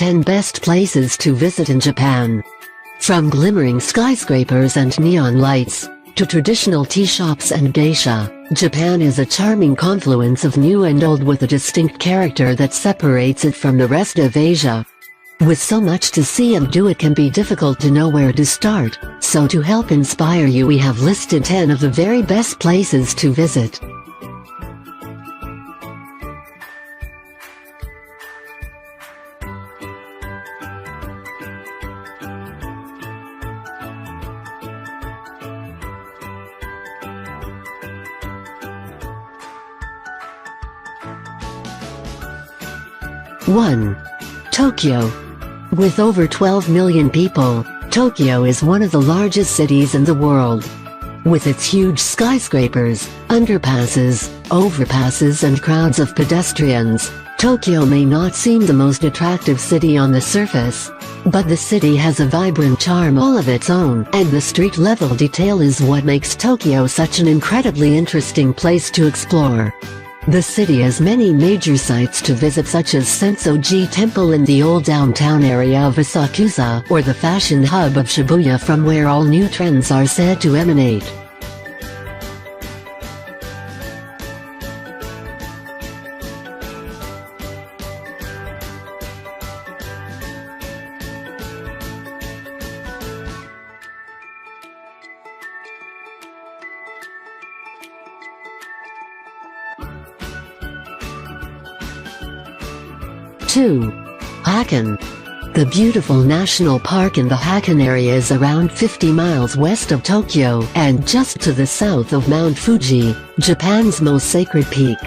10 best places to visit in Japan. From glimmering skyscrapers and neon lights, to traditional tea shops and geisha, Japan is a charming confluence of new and old with a distinct character that separates it from the rest of Asia. With so much to see and do, it can be difficult to know where to start, so to help inspire you, we have listed 10 of the very best places to visit. One. Tokyo. With over 12 million people, Tokyo is one of the largest cities in the world. With its huge skyscrapers, underpasses, overpasses and crowds of pedestrians, Tokyo may not seem the most attractive city on the surface. But the city has a vibrant charm all of its own, and the street-level detail is what makes Tokyo such an incredibly interesting place to explore. The city has many major sites to visit, such as Sensoji Temple in the old downtown area of Asakusa, or the fashion hub of Shibuya, from where all new trends are said to emanate. Two. Hakone. The beautiful national park in the Hakone area is around 50 miles west of Tokyo and just to the south of Mount Fuji, Japan's most sacred peak.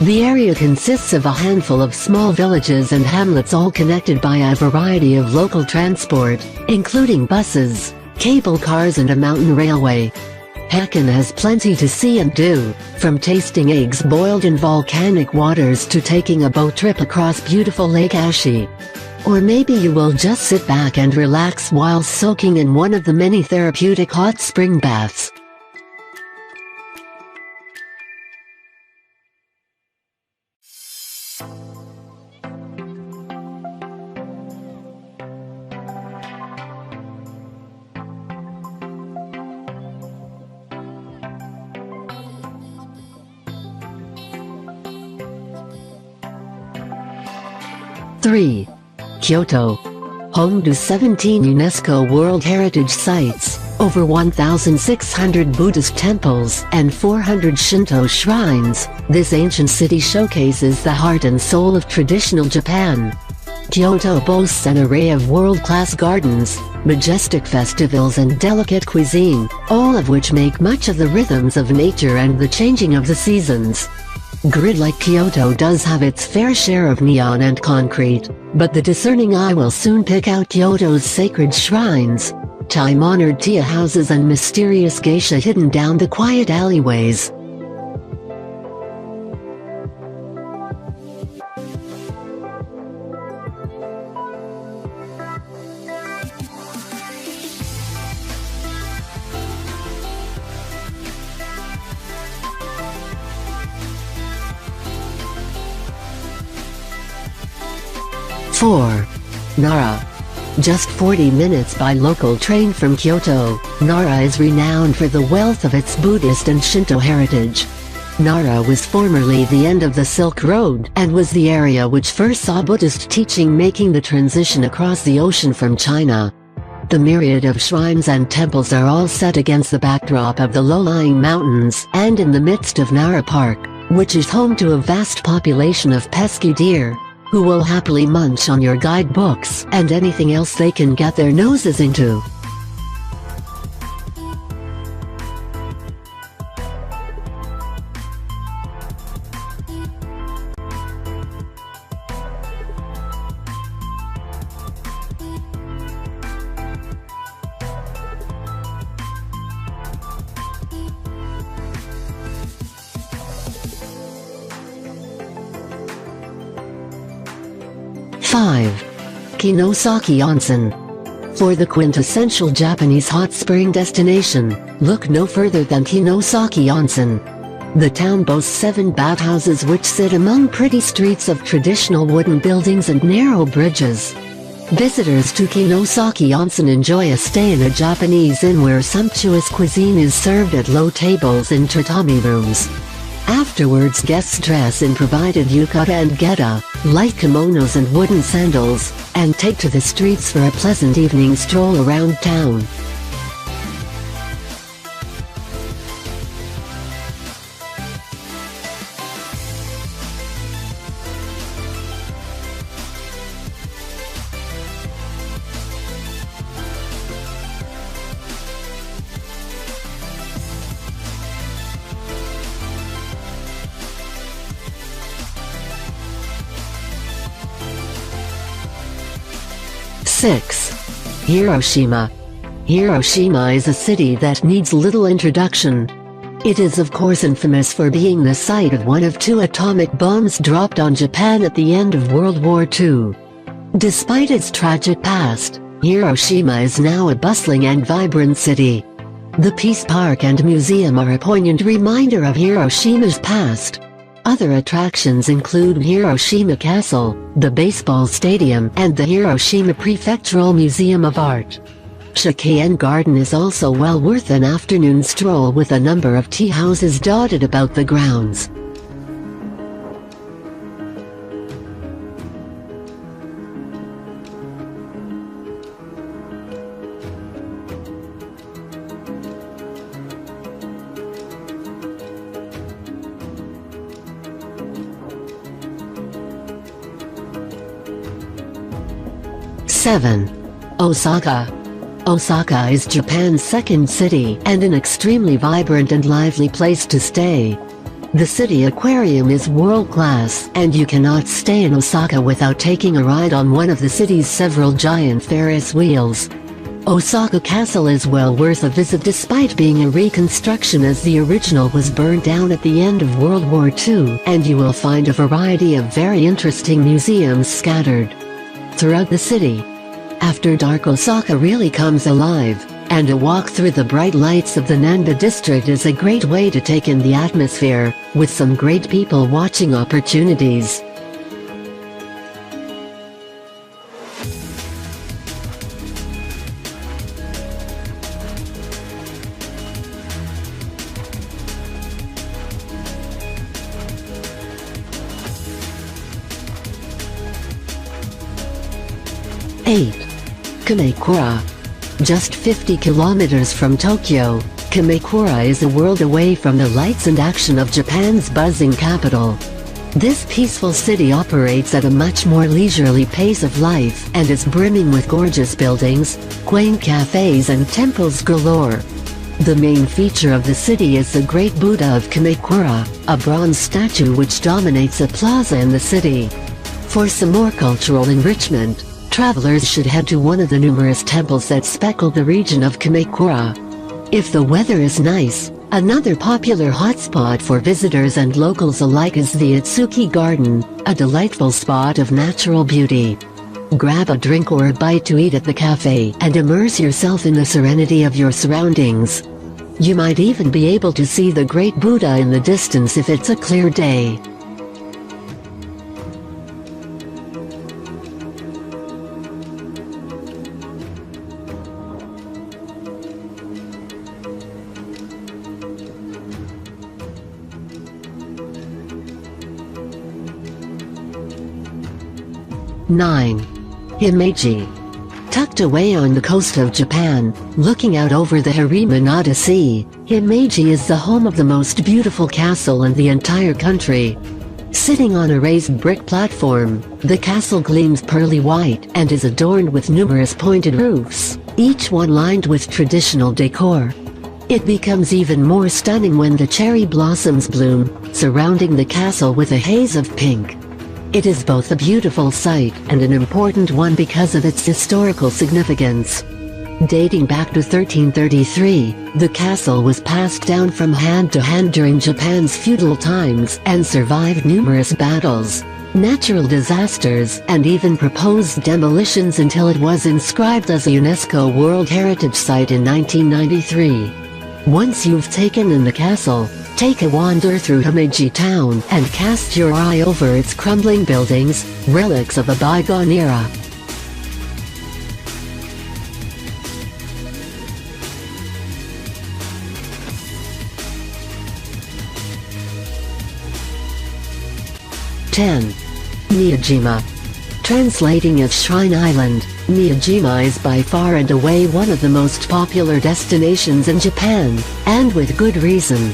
The area consists of a handful of small villages and hamlets, all connected by a variety of local transport, including buses, cable cars and a mountain railway. Hakone has plenty to see and do, from tasting eggs boiled in volcanic waters to taking a boat trip across beautiful Lake Ashi. Or maybe you will just sit back and relax while soaking in one of the many therapeutic hot spring baths. Three. Kyoto. Home to 17 UNESCO World Heritage Sites, over 1,600 Buddhist temples, and 400 Shinto shrines, this ancient city showcases the heart and soul of traditional Japan. Kyoto boasts an array of world-class gardens, majestic festivals and delicate cuisine, all of which make much of the rhythms of nature and the changing of the seasons. Grid like Kyoto does have its fair share of neon and concrete, but the discerning eye will soon pick out Kyoto's sacred shrines, time-honored tea houses and mysterious geisha hidden down the quiet alleyways. Four. Nara. Just 40 minutes by local train from Kyoto, Nara is renowned for the wealth of its Buddhist and Shinto heritage. Nara was formerly the end of the Silk Road and was the area which first saw Buddhist teaching making the transition across the ocean from China. The myriad of shrines and temples are all set against the backdrop of the low-lying mountains and in the midst of Nara Park, which is home to a vast population of pesky deer, who will happily munch on your guidebooks and anything else they can get their noses into. Five. Kinosaki Onsen. For the quintessential Japanese hot spring destination, look no further than Kinosaki Onsen. The town boasts 7 bathhouses which sit among pretty streets of traditional wooden buildings and narrow bridges. Visitors to Kinosaki Onsen enjoy a stay in a Japanese inn where sumptuous cuisine is served at low tables in tatami rooms. Afterwards, guests dress in provided yukata and geta, light kimonos and wooden sandals, and take to the streets for a pleasant evening stroll around town. Six. Hiroshima. Hiroshima is a city that needs little introduction. It is of course infamous for being the site of one of 2 atomic bombs dropped on Japan at the end of World War II. Despite its tragic past, Hiroshima is now a bustling and vibrant city. The Peace Park and Museum are a poignant reminder of Hiroshima's past. Other attractions include Hiroshima Castle, the baseball stadium, and the Hiroshima Prefectural Museum of Art. Shikeien Garden is also well worth an afternoon stroll with a number of tea houses dotted about the grounds. Seven. Osaka. Osaka is Japan's second city and an extremely vibrant and lively place to stay. The city aquarium is world-class, and you cannot stay in Osaka without taking a ride on one of the city's several giant Ferris wheels. Osaka Castle is well worth a visit despite being a reconstruction, as the original was burned down at the end of World War II, and you will find a variety of very interesting museums scattered throughout the city. After dark, Osaka really comes alive, and a walk through the bright lights of the Nanda district is a great way to take in the atmosphere, with some great people watching opportunities. Eight. Kamakura. Just 50 kilometers from Tokyo, Kamakura is a world away from the lights and action of Japan's buzzing capital. This peaceful city operates at a much more leisurely pace of life and is brimming with gorgeous buildings, quaint cafes and temples galore. The main feature of the city is the Great Buddha of Kamakura, a bronze statue which dominates a plaza in the city. For some more cultural enrichment, travelers should head to one of the numerous temples that speckle the region of Kamakura. If the weather is nice, another popular hotspot for visitors and locals alike is the Itsuki Garden, a delightful spot of natural beauty. Grab a drink or a bite to eat at the cafe and immerse yourself in the serenity of your surroundings. You might even be able to see the Great Buddha in the distance if it's a clear day. Nine. Himeji. Tucked away on the coast of Japan, looking out over the Harimanada Sea, Himeji is the home of the most beautiful castle in the entire country. Sitting on a raised brick platform, the castle gleams pearly white and is adorned with numerous pointed roofs, each one lined with traditional decor. It becomes even more stunning when the cherry blossoms bloom, surrounding the castle with a haze of pink. It is both a beautiful sight and an important one because of its historical significance. Dating back to 1333, the castle was passed down from hand to hand during Japan's feudal times and survived numerous battles, natural disasters, and even proposed demolitions until it was inscribed as a UNESCO World Heritage Site in 1993. Once you've taken in the castle, take a wander through Himeji town and cast your eye over its crumbling buildings, relics of a bygone era. 10. Miyajima. Translating as Shrine Island, Miyajima is by far and away one of the most popular destinations in Japan, and with good reason.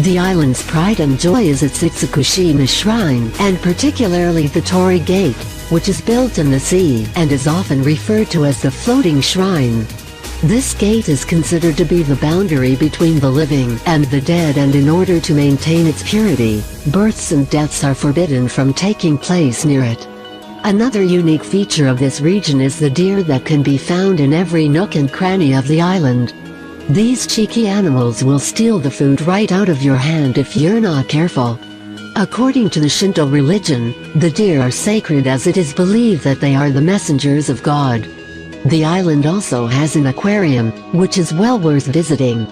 The island's pride and joy is its Itsukushima Shrine, and particularly the Torii Gate, which is built in the sea and is often referred to as the floating shrine. This gate is considered to be the boundary between the living and the dead, and in order to maintain its purity, births and deaths are forbidden from taking place near it. Another unique feature of this region is the deer that can be found in every nook and cranny of the island. These cheeky animals will steal the food right out of your hand if you're not careful. According to the Shinto religion, the deer are sacred as it is believed that they are the messengers of God. The island also has an aquarium, which is well worth visiting.